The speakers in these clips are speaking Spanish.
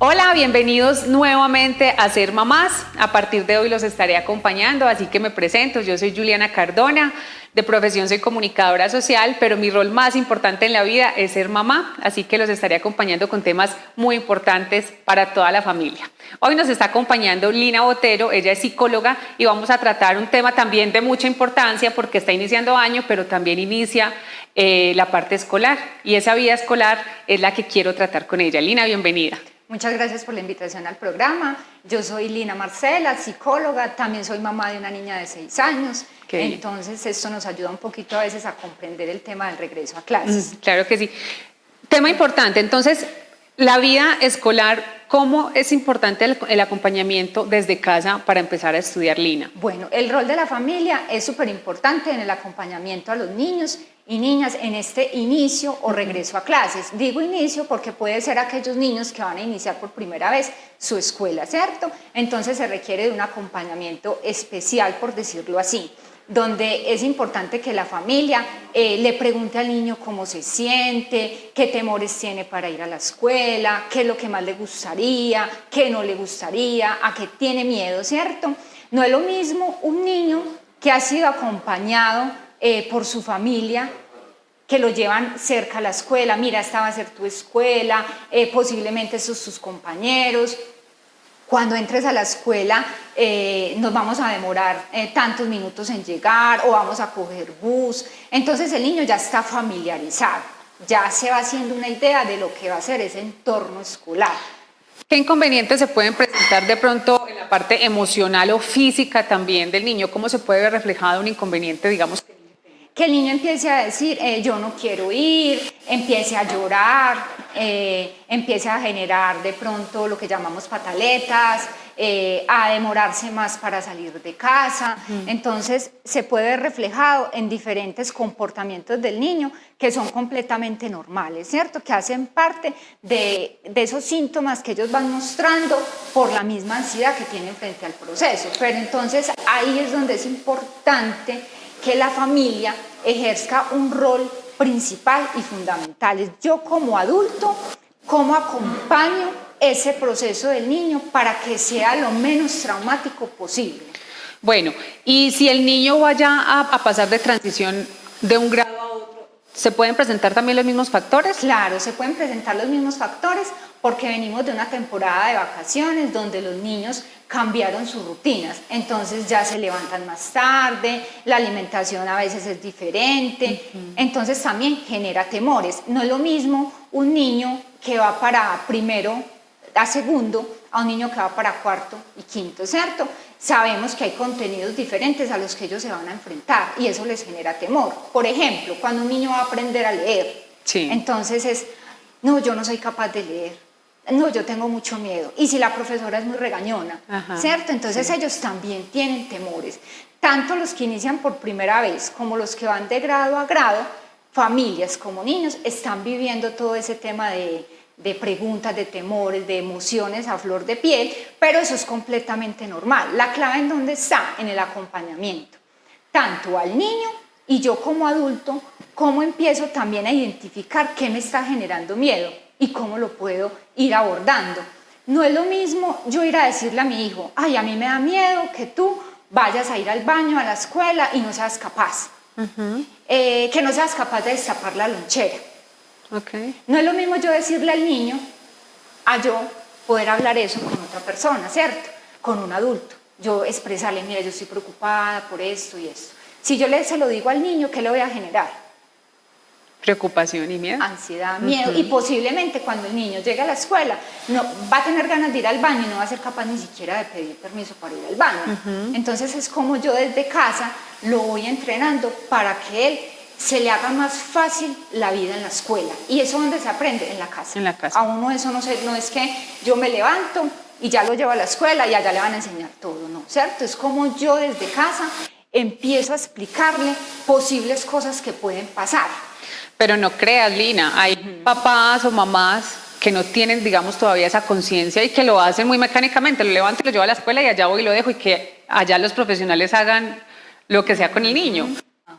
Hola, bienvenidos nuevamente a Ser Mamás. A partir de hoy los estaré acompañando, así que me presento. Yo soy Juliana Cardona, de profesión soy comunicadora social, pero mi rol más importante en la vida es ser mamá, así que los estaré acompañando con temas muy importantes para toda la familia. Hoy nos está acompañando Lina Botero, ella es psicóloga y vamos a tratar un tema también de mucha importancia porque está iniciando año, pero también inicia la parte escolar y esa vida escolar es la que quiero tratar con ella. Lina, bienvenida. Muchas gracias por la invitación al programa. Yo soy Lina Marcela, psicóloga, también soy mamá de una niña de 6 años. Entonces esto nos ayuda un poquito a veces a comprender el tema del regreso a clases. Claro que sí. Tema importante, entonces, la vida escolar, ¿cómo es importante el acompañamiento desde casa para empezar a estudiar, Lina? Bueno, el rol de la familia es súper importante en el acompañamiento a los niños y niñas en este inicio o regreso a clases. Digo inicio porque puede ser aquellos niños que van a iniciar por primera vez su escuela, ¿cierto? Entonces se requiere de un acompañamiento especial, por decirlo así, donde es importante que la familia le pregunte al niño cómo se siente, qué temores tiene para ir a la escuela, qué es lo que más le gustaría, qué no le gustaría, a qué tiene miedo, ¿cierto? No es lo mismo un niño que ha sido acompañado por su familia, que lo llevan cerca a la escuela, mira, esta va a ser tu escuela, posiblemente estos tus compañeros. Cuando entres a la escuela nos vamos a demorar tantos minutos en llegar o vamos a coger bus. Entonces el niño ya está familiarizado, ya se va haciendo una idea de lo que va a ser ese entorno escolar. ¿Qué inconvenientes se pueden presentar de pronto en la parte emocional o física también del niño? ¿Cómo se puede ver reflejado un inconveniente, digamos? Que el niño empiece a decir, yo no quiero ir, empiece a llorar, empiece a generar de pronto lo que llamamos pataletas, a demorarse más para salir de casa. Entonces se puede ver reflejado en diferentes comportamientos del niño que son completamente normales, ¿cierto? Que hacen parte de esos síntomas que ellos van mostrando por la misma ansiedad que tienen frente al proceso. Pero entonces ahí es donde es importante que la familia ejerza un rol principal y fundamental. Yo como adulto, ¿cómo acompaño ese proceso del niño para que sea lo menos traumático posible? Bueno, y si el niño vaya a pasar de transición de un grado a otro, ¿se pueden presentar también los mismos factores? Claro, se pueden presentar los mismos factores porque venimos de una temporada de vacaciones donde los niños cambiaron sus rutinas, entonces ya se levantan más tarde, la alimentación a veces es diferente, entonces también genera temores. No es lo mismo un niño que va para primero a segundo a un niño que va para cuarto y quinto, ¿cierto? Sabemos que hay contenidos diferentes a los que ellos se van a enfrentar y eso les genera temor. Por ejemplo, cuando un niño va a aprender a leer, entonces es, no, yo no soy capaz de leer. No, yo tengo mucho miedo. Y si la profesora es muy regañona, ¿cierto? Entonces ellos también tienen temores. Tanto los que inician por primera vez como los que van de grado a grado, familias como niños, están viviendo todo ese tema de preguntas, de temores, de emociones a flor de piel, pero eso es completamente normal. La clave en dónde está, en el acompañamiento, tanto al niño y yo como adulto, cómo empiezo también a identificar qué me está generando miedo y cómo lo puedo ir abordando. No es lo mismo yo ir a decirle a mi hijo, ay, a mí me da miedo que tú vayas a ir al baño, a la escuela y no seas capaz, que no seas capaz de destapar la lonchera. No es lo mismo yo decirle al niño a yo poder hablar eso con otra persona, ¿cierto? Con un adulto. Yo expresarle, mira, yo estoy preocupada por esto y esto. Si yo se lo digo al niño, ¿qué le voy a generar? Preocupación y miedo. Ansiedad, miedo, y posiblemente cuando el niño llegue a la escuela no va a tener ganas de ir al baño y no va a ser capaz ni siquiera de pedir permiso para ir al baño. Entonces es como yo desde casa lo voy entrenando para que él se le haga más fácil la vida en la escuela. ¿Y eso dónde se aprende? En la casa. En la casa. A uno eso no es que yo me levanto y ya lo llevo a la escuela y allá le van a enseñar todo, ¿no? ¿Cierto? Es como yo desde casa empiezo a explicarle posibles cosas que pueden pasar. Pero no creas, Lina, hay papás o mamás que no tienen, digamos, todavía esa conciencia y que lo hacen muy mecánicamente, lo levanto y lo llevo a la escuela y allá voy y lo dejo y que allá los profesionales hagan lo que sea con el niño.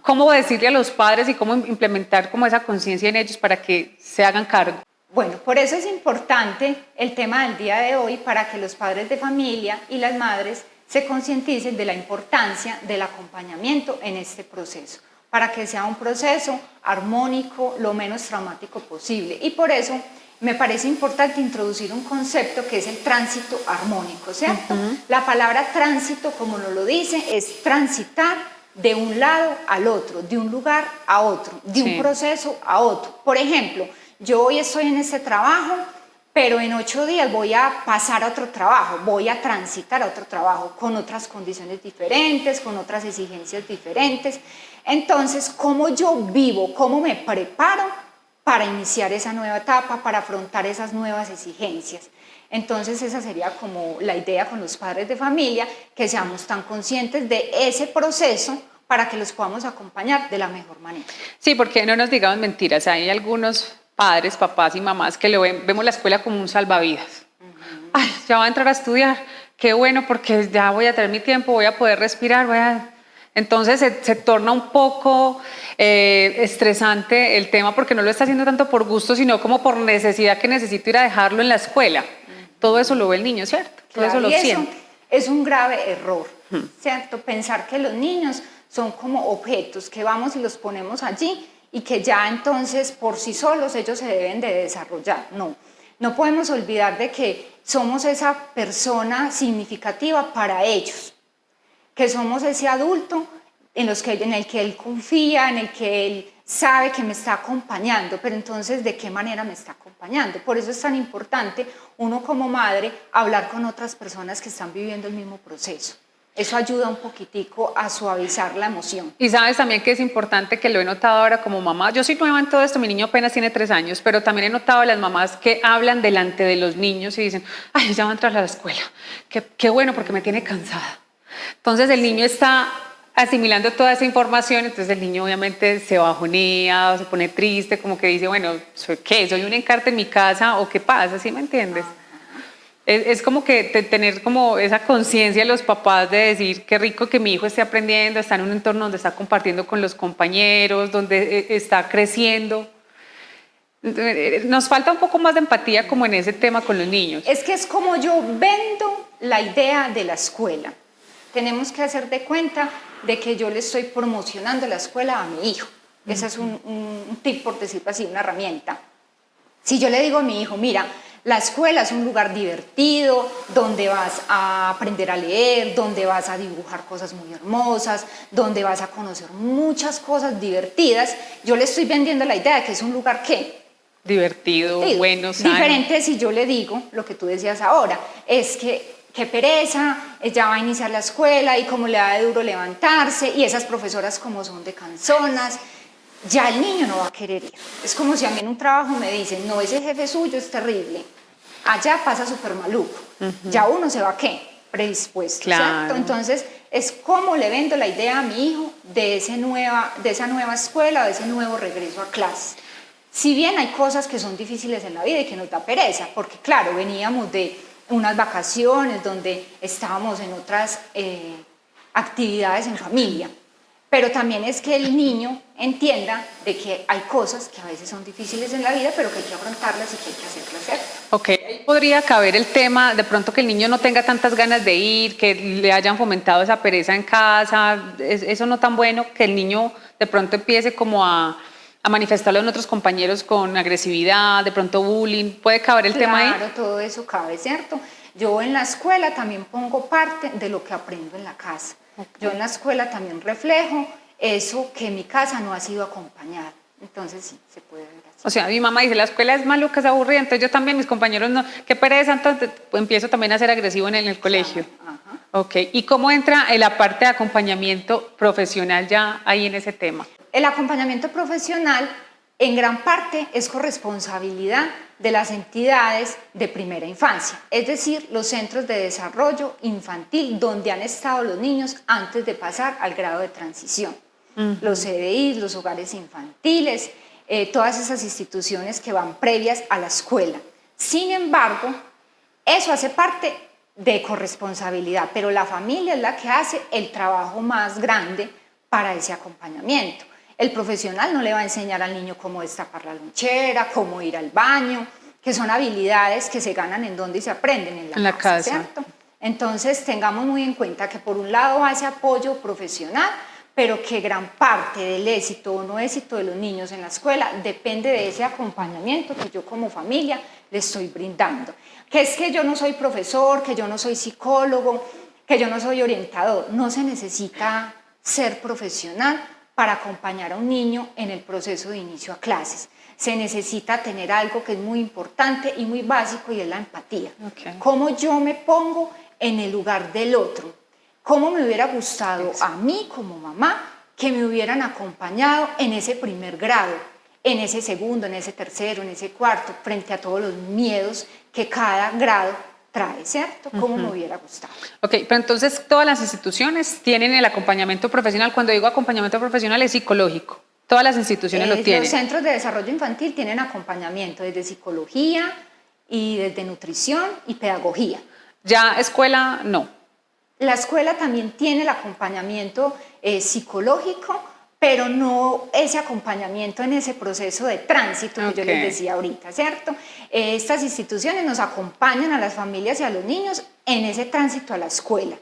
¿Cómo decirle a los padres y cómo implementar como esa conciencia en ellos para que se hagan cargo? Bueno, por eso es importante el tema del día de hoy para que los padres de familia y las madres se concienticen de la importancia del acompañamiento en este proceso, para que sea un proceso armónico, lo menos traumático posible. Y por eso me parece importante introducir un concepto que es el tránsito armónico, ¿cierto? La palabra tránsito, como nos lo dice, es transitar de un lado al otro, de un lugar a otro, de un proceso a otro. Por ejemplo, yo hoy estoy en este trabajo, pero en 8 días voy a pasar a otro trabajo, voy a transitar a otro trabajo con otras condiciones diferentes, con otras exigencias diferentes. Entonces, ¿cómo yo vivo? ¿Cómo me preparo para iniciar esa nueva etapa, para afrontar esas nuevas exigencias? Entonces, esa sería como la idea con los padres de familia, que seamos tan conscientes de ese proceso para que los podamos acompañar de la mejor manera. Sí, porque no nos digamos mentiras, hay algunos padres, papás y mamás que vemos la escuela como un salvavidas. Ay, ya voy a entrar a estudiar, qué bueno porque ya voy a tener mi tiempo, voy a poder respirar, Entonces se torna un poco estresante el tema porque no lo está haciendo tanto por gusto, sino como por necesidad que necesito ir a dejarlo en la escuela. Todo eso lo ve el niño, ¿cierto? Todo eso lo siente. Es un grave error, ¿cierto? Pensar que los niños son como objetos que vamos y los ponemos allí y que ya entonces por sí solos ellos se deben de desarrollar. No podemos olvidar de que somos esa persona significativa para ellos, que somos ese adulto en el que él confía, en el que él sabe que me está acompañando, pero entonces, ¿de qué manera me está acompañando? Por eso es tan importante uno como madre hablar con otras personas que están viviendo el mismo proceso. Eso ayuda un poquitico a suavizar la emoción. Y sabes también que es importante, que lo he notado ahora como mamá. Yo soy nueva en todo esto, mi niño apenas tiene 3 años, pero también he notado a las mamás que hablan delante de los niños y dicen, ay, ya va a entrar a la escuela. Qué bueno porque me tiene cansada. Entonces el niño está asimilando toda esa información, entonces el niño obviamente se bajonea, se pone triste, como que dice, bueno, ¿qué? ¿Soy un encarte en mi casa o qué pasa? ¿Sí me entiendes? Es como que tener como esa conciencia de los papás de decir qué rico que mi hijo esté aprendiendo, está en un entorno donde está compartiendo con los compañeros, donde está creciendo. Nos falta un poco más de empatía como en ese tema con los niños. Es que es como yo vendo la idea de la escuela. Tenemos que hacer de cuenta de que yo le estoy promocionando la escuela a mi hijo. Ese es un tip, por decirlo así, una herramienta. Si yo le digo a mi hijo, mira, la escuela es un lugar divertido, donde vas a aprender a leer, donde vas a dibujar cosas muy hermosas, donde vas a conocer muchas cosas divertidas, yo le estoy vendiendo la idea de que es un lugar ¿qué? Divertido, bueno, sano. Diferente si yo le digo, lo que tú decías ahora, es que qué pereza, ya va a iniciar la escuela y como le da de duro levantarse y esas profesoras como son de canzonas, ya el niño no va a querer ir. Es como si a mí en un trabajo me dicen, no, ese jefe suyo es terrible, allá pasa súper maluco, ya uno se va a ¿qué? Predispuesto, claro. ¿cierto? Entonces es como le vendo la idea a mi hijo de esa nueva escuela, de ese nuevo regreso a clase. Si bien hay cosas que son difíciles en la vida y que nos da pereza, porque claro, veníamos de unas vacaciones donde estábamos en otras actividades en familia, pero también es que el niño entienda de que hay cosas que a veces son difíciles en la vida, pero que hay que afrontarlas y que hay que hacerlas, ¿cierto? Ok, ahí podría caber el tema de pronto que el niño no tenga tantas ganas de ir, que le hayan fomentado esa pereza en casa, eso no tan bueno, que el niño de pronto empiece como a manifestarlo en otros compañeros con agresividad, de pronto bullying, ¿puede caber el tema ahí? Claro, todo eso cabe, ¿cierto? Yo en la escuela también pongo parte de lo que aprendo en la casa. Okay. Yo en la escuela también reflejo eso que en mi casa no ha sido acompañado. Entonces sí, se puede ver así. O sea, mi mamá dice, la escuela es maluca, es aburrida, entonces yo también, mis compañeros no, qué pereza, entonces empiezo también a ser agresivo en el colegio. Ajá. Ok, ¿y cómo entra en la parte de acompañamiento profesional ya ahí en ese tema? El acompañamiento profesional en gran parte es corresponsabilidad de las entidades de primera infancia, es decir, los centros de desarrollo infantil donde han estado los niños antes de pasar al grado de transición. Los CDIs, los hogares infantiles, todas esas instituciones que van previas a la escuela. Sin embargo, eso hace parte de corresponsabilidad, pero la familia es la que hace el trabajo más grande para ese acompañamiento. El profesional no le va a enseñar al niño cómo destapar la lonchera, cómo ir al baño, que son habilidades que se ganan en donde y se aprenden en la casa, ¿cierto? Entonces tengamos muy en cuenta que por un lado va ese apoyo profesional, pero que gran parte del éxito o no éxito de los niños en la escuela depende de ese acompañamiento que yo como familia les estoy brindando. Que es que yo no soy profesor, que yo no soy psicólogo, que yo no soy orientador. No se necesita ser profesional para acompañar a un niño en el proceso de inicio a clases. Se necesita tener algo que es muy importante y muy básico y es la empatía. Cómo yo me pongo en el lugar del otro. Cómo me hubiera gustado a mí como mamá que me hubieran acompañado en ese primer grado, en ese segundo, en ese tercero, en ese cuarto, frente a todos los miedos que cada grado trae, ¿cierto? Cómo me hubiera gustado. Ok, pero entonces todas las instituciones tienen el acompañamiento profesional. Cuando digo acompañamiento profesional es psicológico. Todas las instituciones lo tienen. Los centros de desarrollo infantil tienen acompañamiento desde psicología y desde nutrición y pedagogía. Ya escuela, no. La escuela también tiene el acompañamiento psicológico, pero no ese acompañamiento en ese proceso de tránsito que yo les decía ahorita, ¿cierto? Estas instituciones nos acompañan a las familias y a los niños en ese tránsito a la escuela,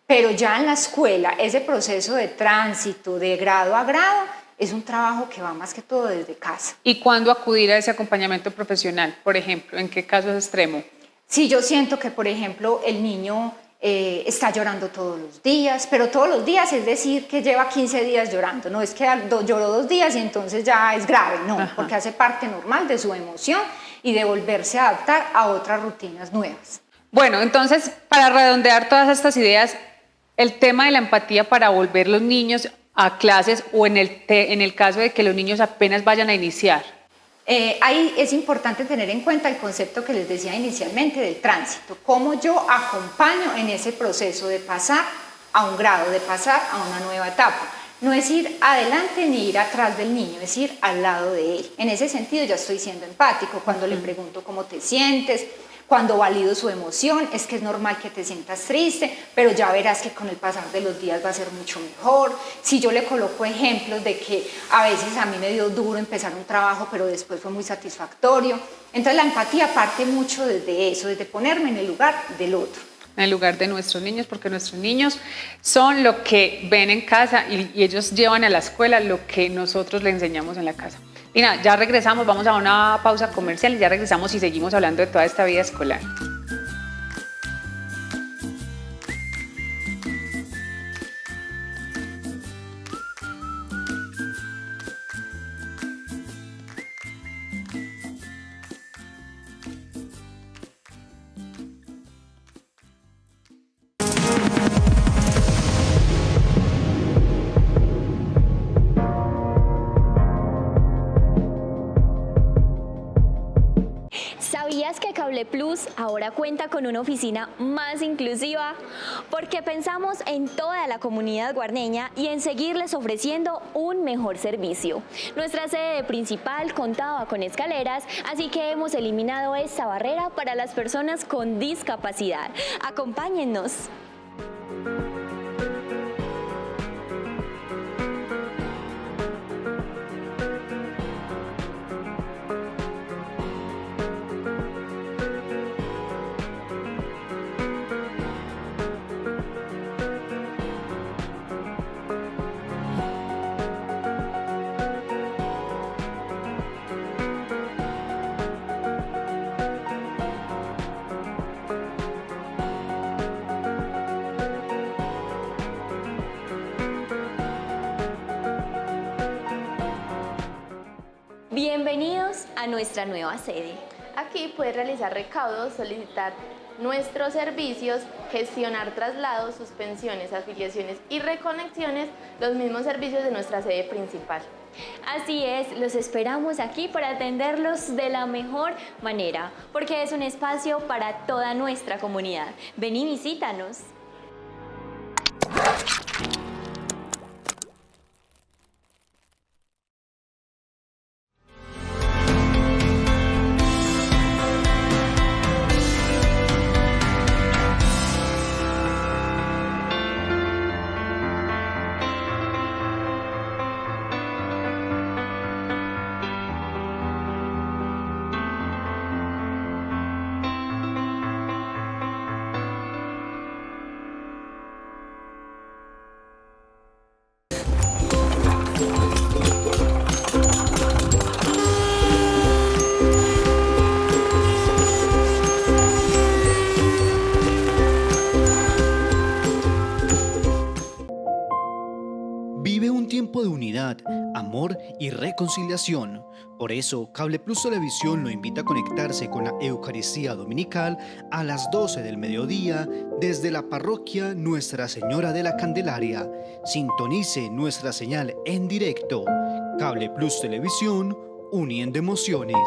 pero ya en la escuela ese proceso de tránsito de grado a grado es un trabajo que va más que todo desde casa. ¿Y cuándo acudir a ese acompañamiento profesional? Por ejemplo, ¿en qué caso es extremo? Si yo siento que, por ejemplo, el niño está llorando todos los días, pero todos los días es decir que lleva 15 días llorando, no es que lloró 2 días y entonces ya es grave, no, porque hace parte normal de su emoción y de volverse a adaptar a otras rutinas nuevas. Bueno, entonces, para redondear todas estas ideas, el tema de la empatía para volver los niños a clases o en el caso de que los niños apenas vayan a iniciar. Ahí es importante tener en cuenta el concepto que les decía inicialmente del tránsito, cómo yo acompaño en ese proceso de pasar a un grado, de pasar a una nueva etapa. No es ir adelante ni ir atrás del niño, es ir al lado de él. En ese sentido ya estoy siendo empático cuando le pregunto cómo te sientes, cuando valido su emoción, es que es normal que te sientas triste, pero ya verás que con el pasar de los días va a ser mucho mejor. Si yo le coloco ejemplos de que a veces a mí me dio duro empezar un trabajo, pero después fue muy satisfactorio. Entonces la empatía parte mucho desde eso, desde ponerme en el lugar del otro. En el lugar de nuestros niños, porque nuestros niños son lo que ven en casa y ellos llevan a la escuela lo que nosotros le enseñamos en la casa. Y nada, ya regresamos, vamos a una pausa comercial y ya regresamos y seguimos hablando de toda esta vida escolar. ¿Sabías que Cable Plus ahora cuenta con una oficina más inclusiva? Porque pensamos en toda la comunidad guarneña y en seguirles ofreciendo un mejor servicio. Nuestra sede principal contaba con escaleras, así que hemos eliminado esta barrera para las personas con discapacidad. ¡Acompáñennos! Bienvenidos a nuestra nueva sede. Aquí puedes realizar recaudos, solicitar nuestros servicios, gestionar traslados, suspensiones, afiliaciones y reconexiones, los mismos servicios de nuestra sede principal. Así es, los esperamos aquí para atenderlos de la mejor manera, porque es un espacio para toda nuestra comunidad. Ven y visítanos. Vive un tiempo de unidad, amor y reconciliación. Por eso, Cable Plus Televisión lo invita a conectarse con la Eucaristía Dominical a las 12 del mediodía desde la parroquia Nuestra Señora de la Candelaria. Sintonice nuestra señal en directo. Cable Plus Televisión, uniendo emociones.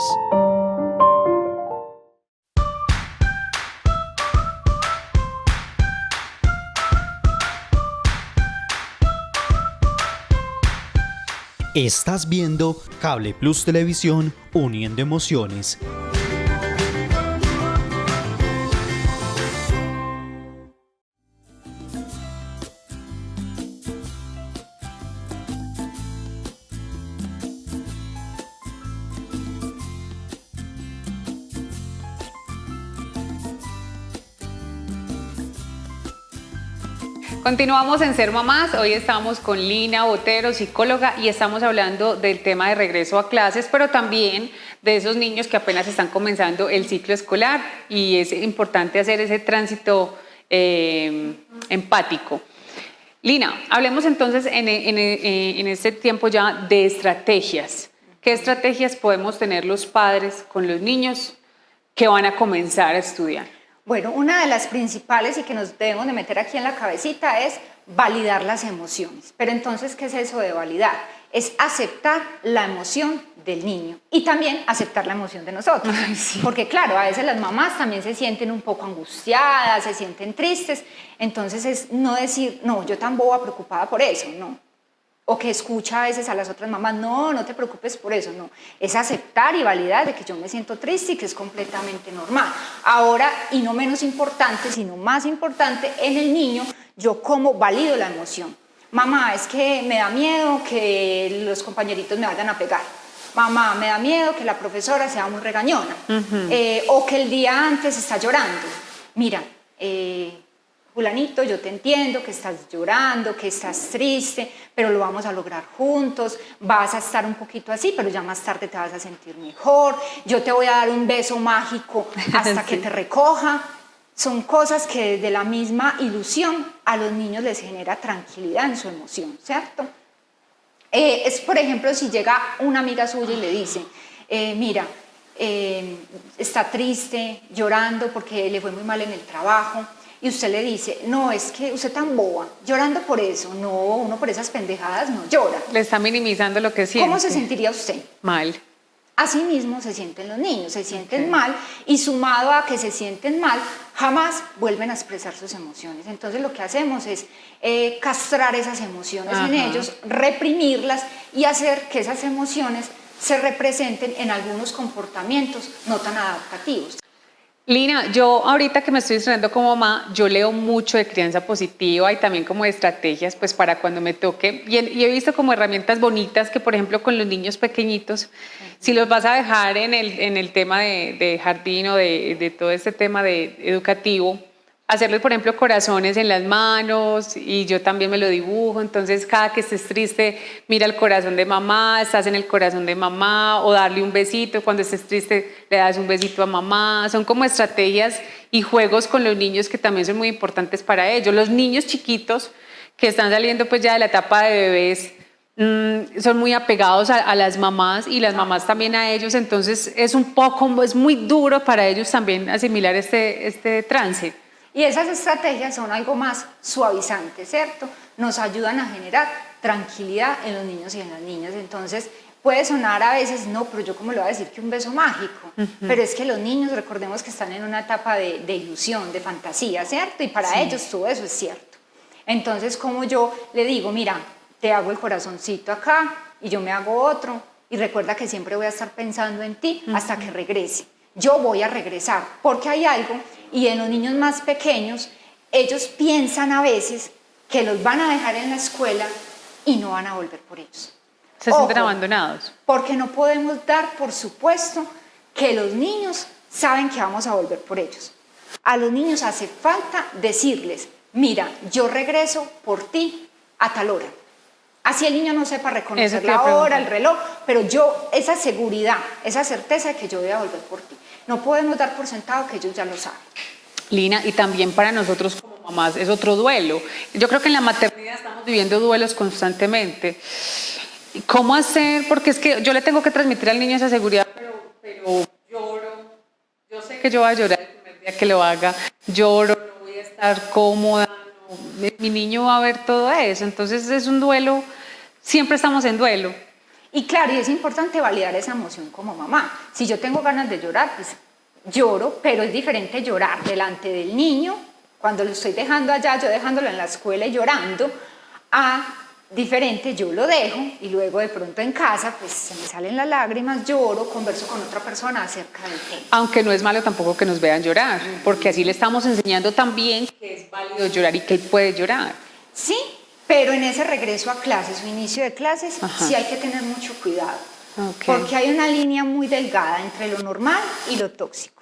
Estás viendo Cable Plus Televisión, uniendo emociones. Continuamos en Ser Mamás. Hoy estamos con Lina Botero, psicóloga, y estamos hablando del tema de regreso a clases, pero también de esos niños que apenas están comenzando el ciclo escolar, y es importante hacer ese tránsito empático. Lina, hablemos entonces en este tiempo ya de estrategias. ¿Qué estrategias podemos tener los padres con los niños que van a comenzar a estudiar? Bueno, una de las principales y que nos debemos de meter aquí en la cabecita es validar las emociones. Pero entonces, ¿qué es eso de validar? Es aceptar la emoción del niño y también aceptar la emoción de nosotros. Ay, sí. Porque claro, a veces las mamás también se sienten un poco angustiadas, se sienten tristes. Entonces es no decir, no, yo tan boba preocupada por eso, no. O que escucha a veces a las otras mamás, no, no te preocupes por eso, no. Es aceptar y validar de que yo me siento triste y que es completamente normal. Ahora, y no menos importante, sino más importante, en el niño, yo cómo valido la emoción. Mamá, es que me da miedo que los compañeritos me vayan a pegar. Mamá, me da miedo que la profesora sea muy regañona. O que el día antes está llorando. Mira, fulanito, yo te entiendo que estás llorando, que estás triste, pero lo vamos a lograr juntos, vas a estar un poquito así, pero ya más tarde te vas a sentir mejor, yo te voy a dar un beso mágico hasta Sí. que te recoja. Son cosas que desde la misma ilusión a los niños les genera tranquilidad en su emoción, ¿cierto? Es, por ejemplo, si llega una amiga suya y le dice, mira, está triste, llorando porque le fue muy mal en el trabajo, y usted le dice, no, es que usted tan boba, llorando por eso, no, uno por esas pendejadas no llora. Le está minimizando lo que siente. ¿Cómo se sentiría usted? Mal. Así mismo se sienten los niños, se sienten mal, y sumado a que se sienten mal, jamás vuelven a expresar sus emociones. Entonces lo que hacemos es castrar esas emociones en ellos, reprimirlas y hacer que esas emociones se representen en algunos comportamientos no tan adaptativos. Lina, yo ahorita que me estoy estrenando como mamá, yo leo mucho de crianza positiva y también como de estrategias pues para cuando me toque, y he visto como herramientas bonitas que, por ejemplo, con los niños pequeñitos, si los vas a dejar en el tema de jardín o de todo este tema de educativo, hacerles, por ejemplo, corazones en las manos, y yo también me lo dibujo. Entonces cada que estés triste, mira el corazón de mamá, estás en el corazón de mamá, o darle un besito, cuando estés triste le das un besito a mamá. Son como estrategias y juegos con los niños que también son muy importantes para ellos. Los niños chiquitos que están saliendo pues ya de la etapa de bebés, son muy apegados a las mamás, y las mamás también a ellos. Entonces es muy duro para ellos también asimilar este trance. Y esas estrategias son algo más suavizantes, ¿cierto? Nos ayudan a generar tranquilidad en los niños y en las niñas. Entonces, puede sonar a veces, no, pero yo cómo le voy a decir que un beso mágico. Pero es que los niños, recordemos que están en una etapa de ilusión, de fantasía, ¿cierto? Y para ellos todo eso es cierto. Entonces, como yo le digo, mira, te hago el corazoncito acá y yo me hago otro, y recuerda que siempre voy a estar pensando en ti hasta que regrese. Yo voy a regresar, porque hay algo, y en los niños más pequeños, ellos piensan a veces que los van a dejar en la escuela y no van a volver por ellos. Se sienten abandonados. Porque no podemos dar por supuesto que los niños saben que vamos a volver por ellos. A los niños hace falta decirles, mira, yo regreso por ti a tal hora. Así el niño no sepa reconocer la hora, el reloj, pero yo, esa seguridad, esa certeza de que yo voy a volver por ti. No podemos dar por sentado que ellos ya lo saben. Lina, y también para nosotros como mamás es otro duelo. Yo creo que en la maternidad estamos viviendo duelos constantemente. ¿Cómo hacer? Porque es que yo le tengo que transmitir al niño esa seguridad, pero lloro. Yo sé que yo voy a llorar el primer día que lo haga. Lloro, no voy a estar cómoda. No, mi niño va a ver todo eso. Entonces es un duelo. Siempre estamos en duelo. Y claro, y es importante validar esa emoción como mamá. Si yo tengo ganas de llorar, pues lloro, pero es diferente llorar delante del niño, cuando lo estoy dejando allá, yo dejándolo en la escuela y llorando, a diferente, yo lo dejo y luego de pronto en casa, pues se me salen las lágrimas, lloro, converso con otra persona acerca del tema. Aunque no es malo tampoco que nos vean llorar, porque así le estamos enseñando también que es válido llorar y que él puede llorar. Sí, pero en ese regreso a clases o inicio de clases, sí hay que tener mucho cuidado, porque hay una línea muy delgada entre lo normal y lo tóxico.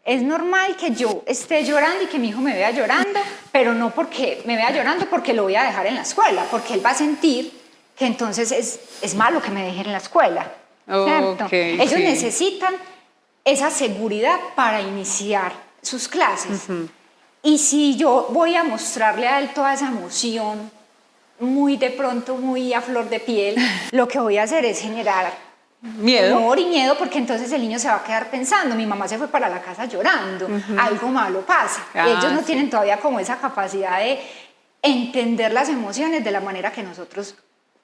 Es normal que yo esté llorando y que mi hijo me vea llorando, pero no porque me vea llorando porque lo voy a dejar en la escuela, porque él va a sentir que entonces es malo que me dejen en la escuela, ¿cierto? Ellos necesitan esa seguridad para iniciar sus clases. Y si yo voy a mostrarle a él toda esa emoción, muy de pronto, muy a flor de piel, lo que voy a hacer es generar temor y miedo, porque entonces el niño se va a quedar pensando, mi mamá se fue para la casa llorando, algo malo pasa. Ellos no tienen todavía como esa capacidad de entender las emociones de la manera que nosotros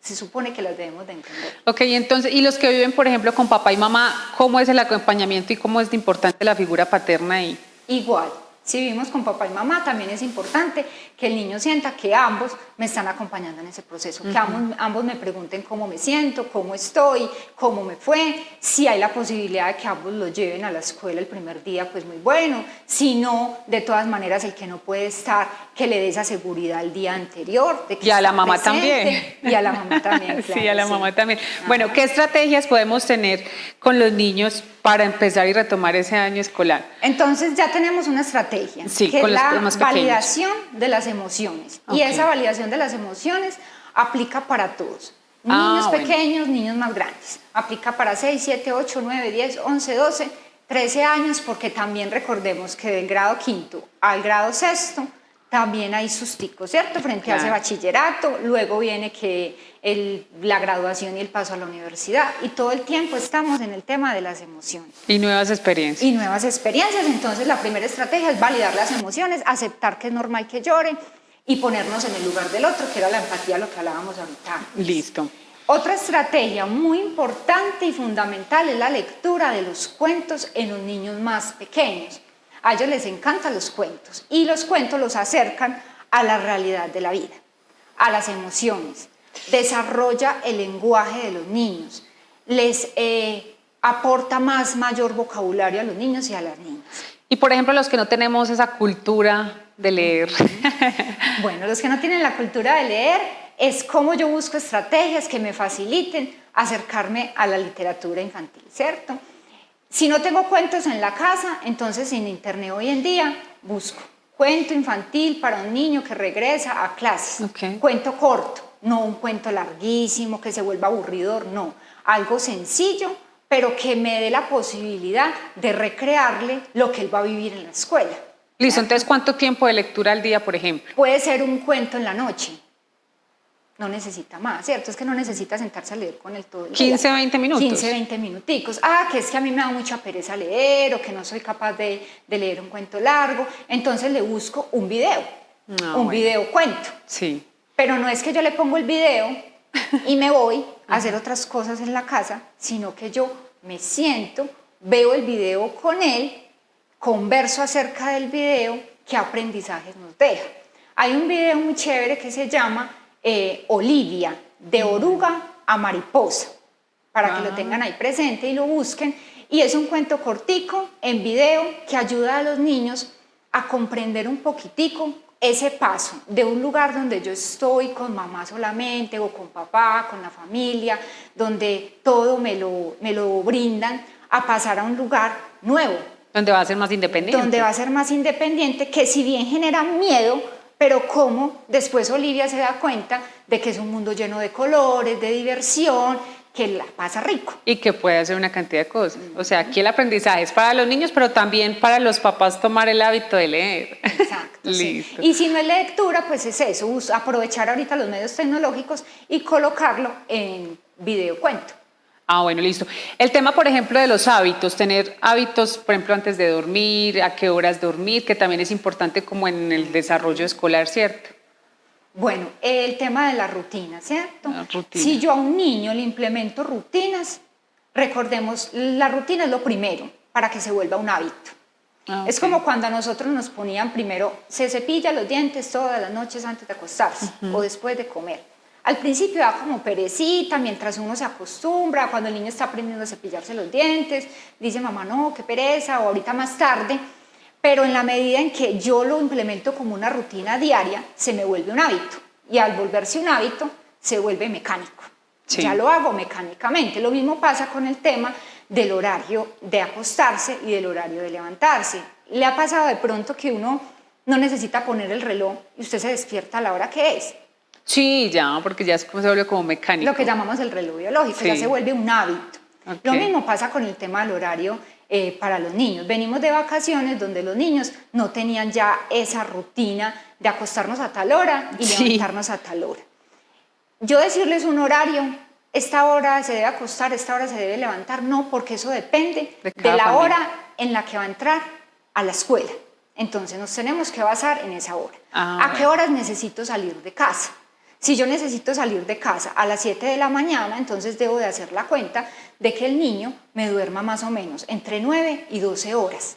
se supone que las debemos de entender. Ok, entonces, y los que viven, por ejemplo, con papá y mamá, ¿cómo es el acompañamiento y cómo es de importante la figura paterna ahí? Igual. Si vivimos con papá y mamá, también es importante que el niño sienta que ambos me están acompañando en ese proceso, que ambos me pregunten cómo me siento, cómo estoy, cómo me fue. Si hay la posibilidad de que ambos lo lleven a la escuela el primer día, pues muy bueno. Si no, de todas maneras, el que no puede estar, que le dé esa seguridad el día anterior. De que y a la mamá también. Y a la mamá también, claro. Sí, a la mamá también. Bueno, ¿qué estrategias podemos tener con los niños para empezar y retomar ese año escolar? Entonces ya tenemos una estrategia, sí, que con es la más validación de las emociones. Y esa validación de las emociones aplica para todos. Niños pequeños, niños más grandes. Aplica para 6, 7, 8, 9, 10, 11, 12, 13 años, porque también recordemos que del grado quinto al grado sexto también hay susticos, ¿cierto? Frente a ese bachillerato, luego viene que la graduación y el paso a la universidad, y todo el tiempo estamos en el tema de las emociones. Y nuevas experiencias. Y nuevas experiencias, entonces la primera estrategia es validar las emociones, aceptar que es normal que lloren y ponernos en el lugar del otro, que era la empatía, lo que hablábamos ahorita. Listo. Otra estrategia muy importante y fundamental es la lectura de los cuentos en los niños más pequeños. A ellos les encantan los cuentos y los cuentos los acercan a la realidad de la vida, a las emociones. Desarrolla el lenguaje de los niños, les aporta mayor vocabulario a los niños y a las niñas. Y por ejemplo, los que no tenemos esa cultura de leer. Bueno, los que no tienen la cultura de leer, es como yo busco estrategias que me faciliten acercarme a la literatura infantil, ¿cierto? Si no tengo cuentos en la casa, entonces en internet hoy en día busco cuento infantil para un niño que regresa a clases. Cuento corto, no un cuento larguísimo que se vuelva aburridor, no. Algo sencillo, pero que me dé la posibilidad de recrearle lo que él va a vivir en la escuela. Listo, entonces, ¿cuánto tiempo de lectura al día, por ejemplo? Puede ser un cuento en la noche. No necesita más, ¿cierto? Es que no necesita sentarse a leer con él todo el día. 15, 20 minutos. 15, 20 minuticos. Que es que a mí me da mucha pereza leer o que no soy capaz de leer un cuento largo. Entonces le busco un video, video cuento. Sí. Pero no es que yo le pongo el video y me voy a hacer otras cosas en la casa, sino que yo me siento, veo el video con él, converso acerca del video, qué aprendizajes nos deja. Hay un video muy chévere que se llama Olivia, de oruga a mariposa, para que lo tengan ahí presente y lo busquen, y es un cuento cortico en video que ayuda a los niños a comprender un poquitico ese paso de un lugar donde yo estoy con mamá solamente o con papá, con la familia, donde todo me lo brindan, a pasar a un lugar nuevo. Donde va a ser más independiente. Donde va a ser más independiente, que si bien genera miedo, pero como después Olivia se da cuenta de que es un mundo lleno de colores, de diversión, que la pasa rico. Y que puede hacer una cantidad de cosas. O sea, aquí el aprendizaje es para los niños, pero también para los papás tomar el hábito de leer. Exacto. Exacto. Listo. Sí. Y si no es lectura, pues es eso, aprovechar ahorita los medios tecnológicos y colocarlo en videocuento. Ah, bueno, listo. El tema, por ejemplo, de los hábitos, tener hábitos, por ejemplo, antes de dormir, a qué horas dormir, que también es importante como en el desarrollo escolar, ¿cierto? Bueno, el tema de la rutina, ¿cierto? La rutina. Si yo a un niño le implemento rutinas, recordemos, la rutina es lo primero para que se vuelva un hábito. Ah, Es ok. como cuando a nosotros nos ponían primero, se cepilla los dientes todas las noches antes de acostarse o después de comer. Al principio da como perecita, mientras uno se acostumbra, cuando el niño está aprendiendo a cepillarse los dientes, dice mamá no, qué pereza, o ahorita más tarde, pero en la medida en que yo lo implemento como una rutina diaria, se me vuelve un hábito, y al volverse un hábito, se vuelve mecánico. Sí. Ya lo hago mecánicamente. Lo mismo pasa con el tema del horario de acostarse y del horario de levantarse. ¿Le ha pasado de pronto que uno no necesita poner el reloj y usted se despierta a la hora que es? Sí, ya, porque ya es como se vuelve como mecánico. Lo que llamamos el reloj biológico, Sí. ya se vuelve un hábito. Ok. Lo mismo pasa con el tema del horario para los niños. Venimos de vacaciones donde los niños no tenían ya esa rutina de acostarnos a tal hora y Sí. levantarnos a tal hora. Yo decirles un horario, esta hora se debe acostar, esta hora se debe levantar, no, porque eso depende De de cada la familia. hora en la que va a entrar a la escuela. Entonces nos tenemos que basar en esa hora. Ah, ¿A qué bueno. horas necesito salir de casa? Si yo necesito salir de casa a las 7 de la mañana, entonces debo de hacer la cuenta de que el niño me duerma más o menos entre 9 y 12 horas.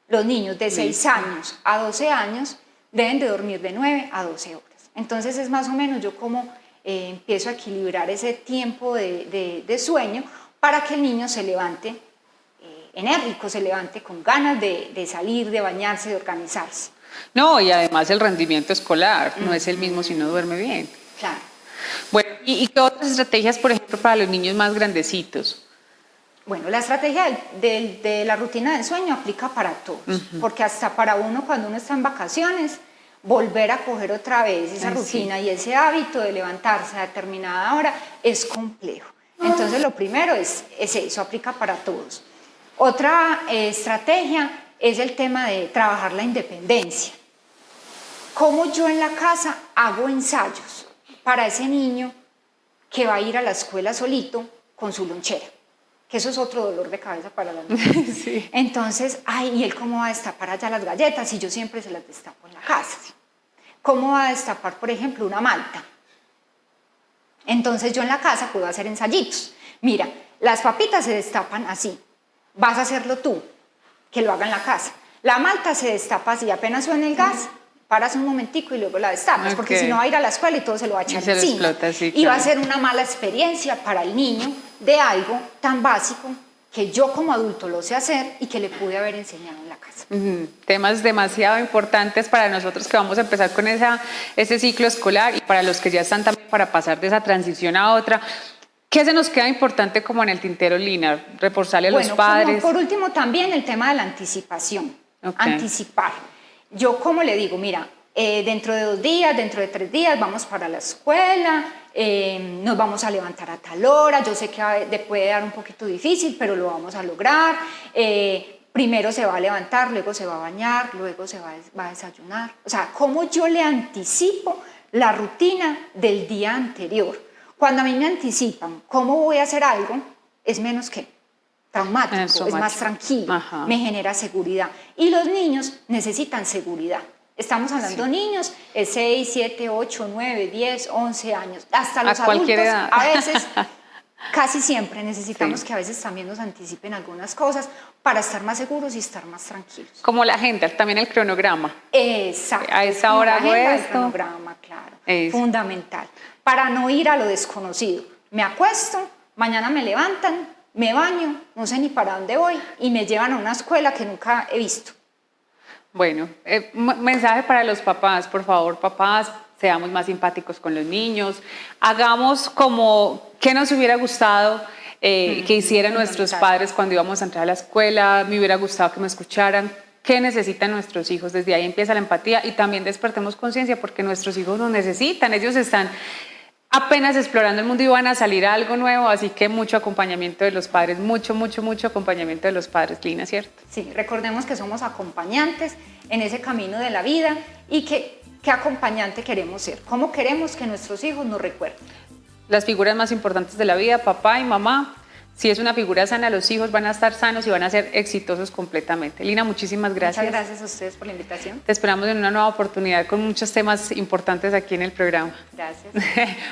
Los niños de 6 años a 12 años deben de dormir de 9 a 12 horas. Entonces es más o menos yo como empiezo a equilibrar ese tiempo de sueño para que el niño se levante enérgico, se levante con ganas de salir, de bañarse, de organizarse. No, y además el rendimiento escolar no es el mismo si no duerme bien. Claro. Bueno, ¿y qué otras estrategias, por ejemplo, para los niños más grandecitos? Bueno, la estrategia de la rutina del sueño aplica para todos, porque hasta para uno cuando uno está en vacaciones, volver a coger otra vez esa rutina y ese hábito de levantarse a determinada hora es complejo. Entonces lo primero es eso, aplica para todos. Otra estrategia es el tema de trabajar la independencia. ¿Cómo yo en la casa hago ensayos para ese niño que va a ir a la escuela solito con su lonchera? Que eso es otro dolor de cabeza para los niños. Sí. Entonces, ¿y él cómo va a destapar allá las galletas si yo siempre se las destapo en la casa? ¿Cómo va a destapar, por ejemplo, una malta? Entonces yo en la casa puedo hacer ensayitos. Mira, las papitas se destapan así. Vas a hacerlo tú, que lo haga en la casa. La malta se destapa así, apenas suena el gas, paras un momentico y luego la destapas, porque Ok. si no va a ir a la escuela y todo se lo va a echar Y se lo encima. explota, sí, Y va a claro. ser una mala experiencia para el niño de algo tan básico que yo como adulto lo sé hacer y que le pude haber enseñado en la casa. Temas demasiado importantes para nosotros que vamos a empezar con ese ciclo escolar y para los que ya están también para pasar de esa transición a otra. ¿Qué se nos queda importante como en el tintero, Lina? Reforzarle a los padres. Por último también el tema de la anticipación. Ok. Anticipar. Yo como le digo, mira, dentro de 2 días, dentro de 3 días vamos para la escuela, nos vamos a levantar a tal hora, yo sé que puede dar un poquito difícil, pero lo vamos a lograr. Primero se va a levantar, luego se va a bañar, luego se va a desayunar. O sea, cómo yo le anticipo la rutina del día anterior. Cuando a mí me anticipan cómo voy a hacer algo, es menos que traumático, es más tranquilo, Ajá. me genera seguridad. Y los niños necesitan seguridad. Estamos hablando de niños de 6, 7, 8, 9, 10, 11 años, hasta los A cualquier adultos. edad. A veces, casi siempre necesitamos que a veces también nos anticipen algunas cosas para estar más seguros y estar más tranquilos. Como la agenda, también el cronograma. Exacto. A esa hora hago el esto. cronograma, claro. Eso. Fundamental. Para no ir a lo desconocido. Me acuesto, mañana me levantan, me baño, no sé ni para dónde voy y me llevan a una escuela que nunca he visto. Bueno, mensaje para los papás, por favor, papás, seamos más simpáticos con los niños, hagamos como que nos hubiera gustado que hicieran nuestros padres cuando íbamos a entrar a la escuela, me hubiera gustado que me escucharan. ¿Qué necesitan nuestros hijos? Desde ahí empieza la empatía y también despertemos conciencia porque nuestros hijos nos necesitan, ellos están apenas explorando el mundo y van a salir a algo nuevo, así que mucho acompañamiento de los padres, mucho acompañamiento de los padres, Lina, ¿cierto? Sí, recordemos que somos acompañantes en ese camino de la vida y qué acompañante queremos ser, cómo queremos que nuestros hijos nos recuerden. Las figuras más importantes de la vida, papá y mamá. Si es una figura sana, los hijos van a estar sanos y van a ser exitosos completamente. Lina, muchísimas gracias. Muchas gracias a ustedes por la invitación. Te esperamos en una nueva oportunidad con muchos temas importantes aquí en el programa. Gracias.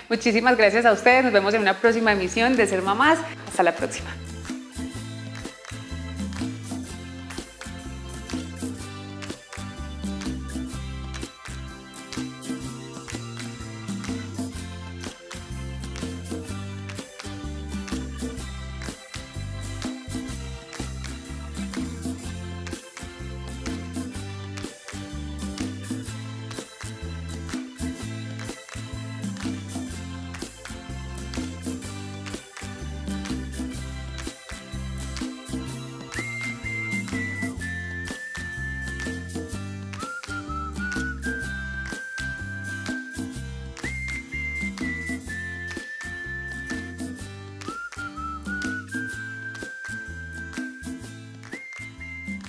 Muchísimas gracias a ustedes. Nos vemos en una próxima emisión de Ser Mamás. Hasta la próxima.